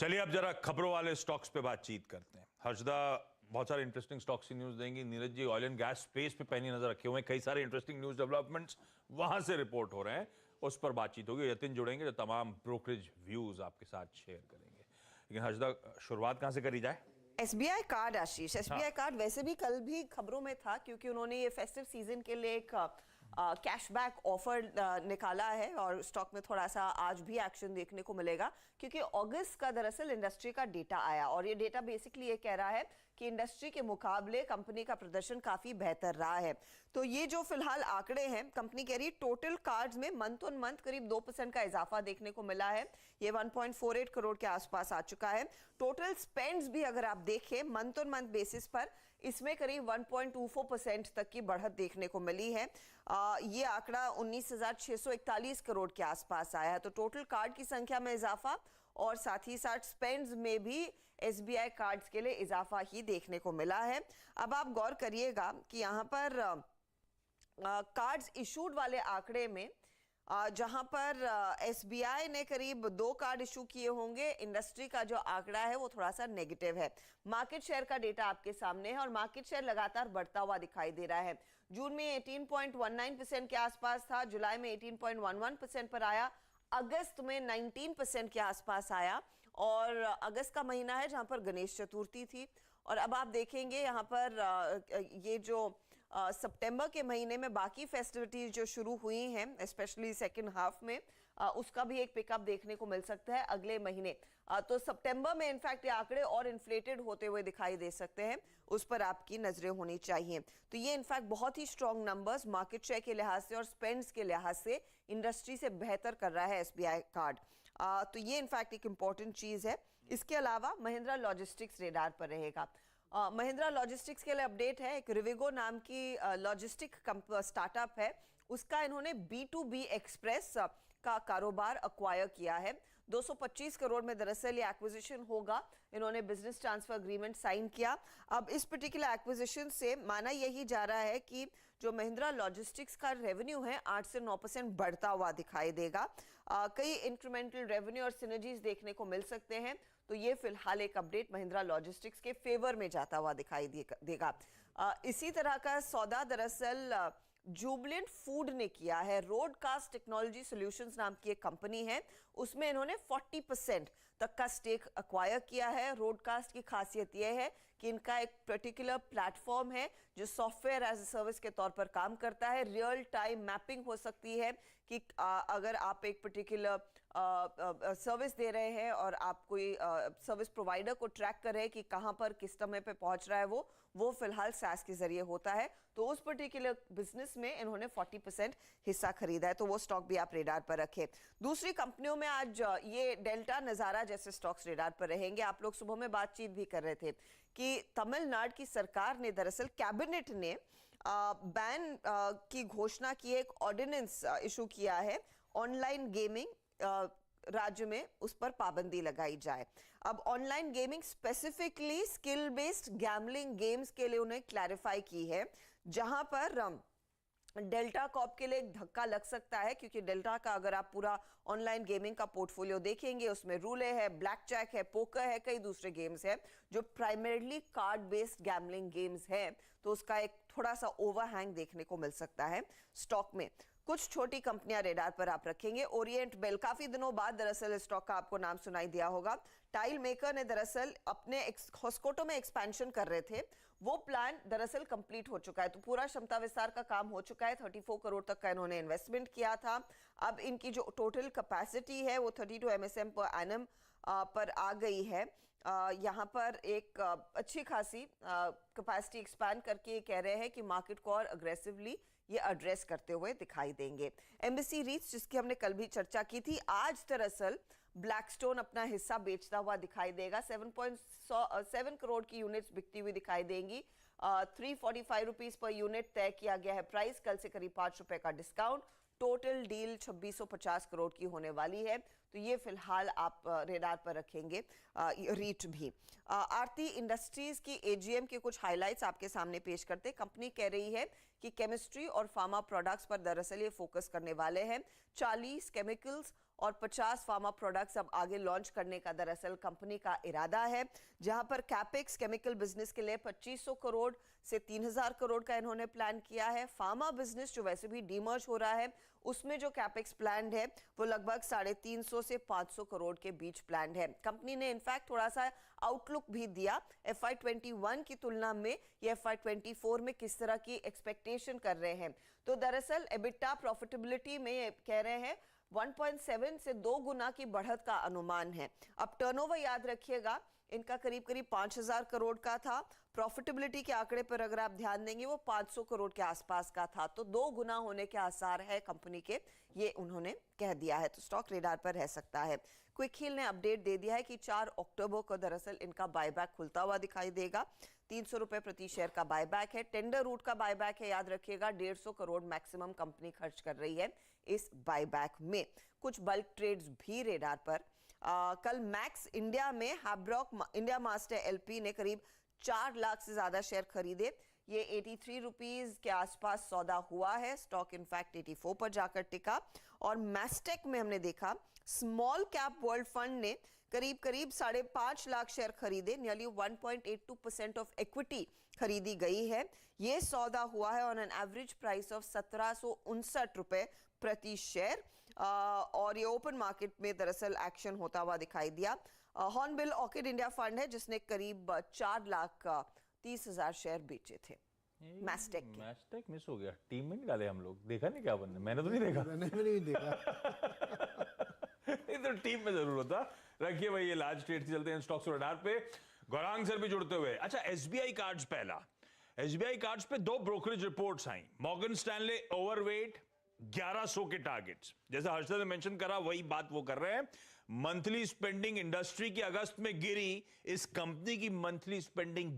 चलिए अब जरा खबरों वाले स्टॉक्स पे बातचीत करते हैं। हर्षदा बहुत सारे इंटरेस्टिंग स्टॉक्स की न्यूज देंगी। Neeraj ji oil and gas space पे पैनी नजर रखे हुए हैं, कई सारे इंटरेस्टिंग न्यूज डेवलपमेंट्स वहां से रिपोर्ट हो रहे हैं, उस पर बातचीत होगी। यतिन जुड़ेंगे जो तमाम ब्रोकरेज व्यूज आपके साथ शेयर करेंगे। लेकिन हर्षदा शुरुआत कहां से करी जाए? एसबीआई कार्ड आशीष, एसबीआई कार्ड वैसे भी कल भी खबरों में था क्योंकि उन्होंने ये फेस्टिव सीजन के लिए एक कैशबैक ऑफर निकाला है और स्टॉक में थोड़ा सा आज भी एक्शन देखने को मिलेगा क्योंकि अगस्त का दरअसल इंडस्ट्री का डेटा आया और ये डेटा बेसिकली ये कह रहा है कि इंडस्ट्री के मुकाबले कंपनी का प्रदर्शन काफी बेहतर रहा है। तो ये जो फिलहाल आंकड़े हैं, कंपनी कह रही है टोटल कार्ड्स में मंथ ऑन मंथ करीब 2% का इजाफा देखने को मिला है। ये 1.48 करोड़ के आसपास आ चुका है। टोटल स्पेंड्स भी अगर आप देखें मंथ ऑन मंथ बेसिस पर, इसमें करीब 1.24% तक की बढ़त देखने को मिली है। ये आंकड़ा 19,641 करोड़ के आसपास आया है। तो टोटल कार्ड की संख्या में इजाफा और साथ ही साथ स्पेंड्स में भी एसबीआई कार्ड्स के लिए इजाफा ही देखने को मिला है। अब आप गौर करिएगा कि यहाँ पर कार्ड्स इशूड वाले आंकड़े में जहां पर एसबीआई ने करीब 2 कार्ड इशू किए होंगे, इंडस्ट्री का जो आंकड़ा है वो थोड़ा सा नेगेटिव है। मार्केट शेयर का डेटा आपके सामने है और मार्केट शेयर लगातार बढ़ता हुआ दिखाई दे रहा है। जून में 18.19% के आसपास था, जुलाई में 18.11% पर आया, अगस्त में 19% के आसपास आया और अगस्त का महीना है जहां पर गणेश चतुर्थी थी। और अब आप देखेंगे यहाँ पर ये जो सितंबर के महीने में बाकी फेस्टिविटीज जो शुरू हुई हैं, स्पेशली सेकंड हाफ में, उसका भी एक पिकअप देखने को मिल सकता है अगले महीने। तो सितंबर में इनफैक्ट ये आंकड़े और इन्फ्लेटेड होते हुए दिखाई दे सकते हैं, उस पर आपकी नजरें होनी चाहिए। तो ये इनफैक्ट बहुत ही स्ट्रॉन्ग नंबर्स मार्केट शेयर के लिहाज से और स्पेंड्स के लिहाज से इंडस्ट्री से बेहतर कर रहा है एसबीआई कार्ड। तो ये इनफैक्ट एक इंपॉर्टेंट चीज है। इसके अलावा महिंद्रा लॉजिस्टिक्स रेडार पर रहेगा। महिंद्रा लॉजिस्टिक्स के लिए अपडेट है, एक रिविगो नाम की लॉजिस्टिक स्टार्टअप है, उसका इन्होंने B2B एक्सप्रेस का कारोबार अक्वायर किया है। 225 करोड़ में दरअसल ये एक्विजिशन होगा। इन्होंने बिजनेस ट्रांसफर एग्रीमेंट साइन किया। अब इस पर्टिकुलर एक्विजिशन से माना यही जा रहा है कि जो महिंद्रा लॉजिस्टिक्स का रेवेन्यू है 8 से 9% बढ़ता हुआ दिखाई देगा। कई इंक्रीमेंटल रेवेन्यू और सिनर्जीज देखने को मिल सकते हैं। तो ये फिलहाल एक अपडेट महिंद्रा लॉजिस्टिक्स के फेवर में जाता हुआ दिखाई देगा। इसी तरह का सौदा दरअसल जुबिलेंट फूड ने किया है। रोडकास्ट टेक्नोलॉजी सॉल्यूशंस नाम की एक कंपनी है, उसमें इन्होंने 40% तक का स्टेक अक्वायर किया है। रोडकास्ट की खासियत यह है कि इनका एक पर्टिकुलर प्लेटफॉर्म है जो सॉफ्टवेयर एज ए सर्विस के तौर पर काम करता है। रियल टाइम मैपिंग हो सकती है कि अगर आप एक पर्टिकुलर सर्विस दे रहे हैं और आप कोई सर्विस प्रोवाइडर को ट्रैक कर रहे हैं कि कहां पर किस समय पे पहुंच रहा है वो फिलहाल SaaS के जरिए होता है। तो उस पर्टिकुलर बिजनेस में इन्होंने 40% हिस्सा खरीदा है। तो वो स्टॉक भी आप रेडार पर रखें। दूसरी कंपनियों में आज ये डेल्टा, नजारा जैसे स्टॉक्स रेडार पर रहेंगे। आप लोग सुबह में बातचीत भी कर रहे थे कि तमिलनाडु की सरकार ने दरअसल कैबिनेट ने बैन की घोषणा की, एक ऑर्डिनेंस इशू किया है, ऑनलाइन गेमिंग राज्य में उस पर पाबंदी लगाई जाए। अब online gaming specifically skill based gambling games के लिए उन्हें क्लैरिफाई की है, जहां पर डेल्टा कॉर्प के लिए एक धक्का लग सकता है क्योंकि डेल्टा का अगर आप पूरा ऑनलाइन गेमिंग का पोर्टफोलियो देखेंगे, उसमें रूले है, ब्लैक जैक है, पोकर है, कई दूसरे गेम्स हैं जो primarily card based gambling games हैं। तो उसका एक थोड़ा सा ओवरहैंग देखने को मिल सकता है स्टॉक में। कुछ छोटी कंपनियां रेडार पर आप रखेंगे। ओरिएंट बेल, काफी दिनों बाद दरअसल स्टॉक का आपको नाम सुनाई दिया होगा। टाइल मेकर ने दरअसल अपने हॉस्कोटो में एक्सपेंशन कर रहे थे, वो प्लान दरअसल कंप्लीट हो चुका है। तो पूरा क्षमता विस्तार का काम हो चुका है। 34 करोड़ तक का इन्होंने इन्वेस्टमेंट किया था। अब इनकी जो टोटल कैपेसिटी है वो 32 MSM पर एनम पर आ गई है। यहाँ पर एक अच्छी खासी कैपेसिटी एक्सपैंड करके कह रहे हैं कि मार्केट को और अग्रेसिवली ये एड्रेस करते हुए दिखाई देंगे। एम्बेसी रीच, जिसकी हमने कल भी चर्चा की थी, आज दरअसल ब्लैकस्टोन अपना हिस्सा बेचता हुआ दिखाई देगा। 7.7 करोड़ की यूनिट्स बिकती हुई दिखाई देंगी। 345 रुपीज पर यूनिट तय किया गया है प्राइस, कल से करीब 5 रुपए का डिस्काउंट। टोटल डील 2650 करोड़ की होने वाली है। तो ये फिलहाल आप रेडार पर रखेंगे। रीट भी। आरती इंडस्ट्रीज की एजीएम के कुछ हाइलाइट्स आपके सामने पेश करते। कंपनी कह रही है कि केमिस्ट्री और फार्मा प्रोडक्ट्स पर दरअसल ये फोकस करने वाले हैं। 40 केमिकल्स और 50 फार्मा प्रोडक्ट्स अब आगे लॉन्च करने का दरअसल कंपनी का इरादा है, जहां पर कैपेक्स केमिकल बिजनेस के लिए 2500 करोड़ से 3000 करोड़ का इन्होंने प्लान किया है। फार्मा बिजनेस जो वैसे भी डीमर्ज हो रहा है, उसमें जो कैपेक्स प्लान है वो लगभग 350 से 500 करोड़ के बीच प्लान है। कंपनी ने इनफैक्ट थोड़ा सा आउटलुक भी दिया FY21 की तुलना में ये FY24 में किस तरह की एक्सपेक्टेशन कर रहे हैं। तो दरअसल एबिटा प्रॉफिटेबिलिटी में ये कह रहे हैं 1.7 से 2 गुना की बढ़त का अनुमान है। अब टर्नओवर याद रखिएगा, इनका करीब करीब 5000 करोड़ का था। प्रॉफिटेबिलिटी के आंकड़े पर अगर आप ध्यान देंगे वो 500 करोड़ के आसपास का था, तो 2 गुना होने के आसार है कंपनी के, ये उन्होंने कह दिया है। तो स्टॉक रेडार पर रह सकता है। क्विक हील ने अपडेट दे दिया है कि 4 अक्टूबर को दरअसल इनका बायबैक खुलता हुआ दिखाई देगा। 300 रुपए प्रति शेयर का बायबैक है। टेंडर रूट का बायबैक है, याद रखिएगा 150 करोड़ मैक्सिमम कंपनी खर्च कर रही है इस बायबैक में। कुछ बल्क ट्रेड्स भी रेडार पर। कल मैक्स इंडिया में हैब्रॉक इंडिया मास्टर एलपी ने करीब 4 लाख से ज्यादा शेयर खरीदे। ये 83 रुपीज के आसपास सौदा हुआ है। स्टॉक इनफैक्ट 84 पर जाकर टिका। और मैस्टेक में हमने देखा स्मॉल कैप वर्ल्ड फंड ने करीब करीब 5.5 लाख शेयर खरीदे। नियरली 1.82% ऑफ इक्विटी खरीदी गई है। ये सौदा हुआ है on an average price of 1759 रुपए प्रति शेयर। और ये ओपन मार्केट में दरअसल एक्शन होता हुआ दिखाई दिया। हॉर्नबिल ऑर्किड इंडिया फंड है जिसने करीब 4,30,000 शेयर बेचे थे। मैस्टेक मिस हो गया, टीम में निकाले हम लोग, देखा नहीं क्या बनने, मैंने तो नहीं देखा। मैंने भी नहीं देखा। नहीं तो टीम में जरूर होता। रखिए भाई, ये लार्ज ट्रेड से चलते हैं स्टॉक्स रडार पे। गौरांग सर भी जुड़ते हुए। अच्छा, एसबीआई कार्ड्स पहला। एसबीआई कार्ड्स पे 2 ब्रोकरेज रिपोर्ट्स आई। मॉर्गन स्टैनले ओवरवेट 1100 के टारगेट्स, जैसा हर्षद ने मेंशन करा वही बात वो कर रहे हैं। मंथली स्पेंडिंग इंडस्ट्री की अगस्त में गिरी, इस कंपनी की मंथली स्पेंडिंग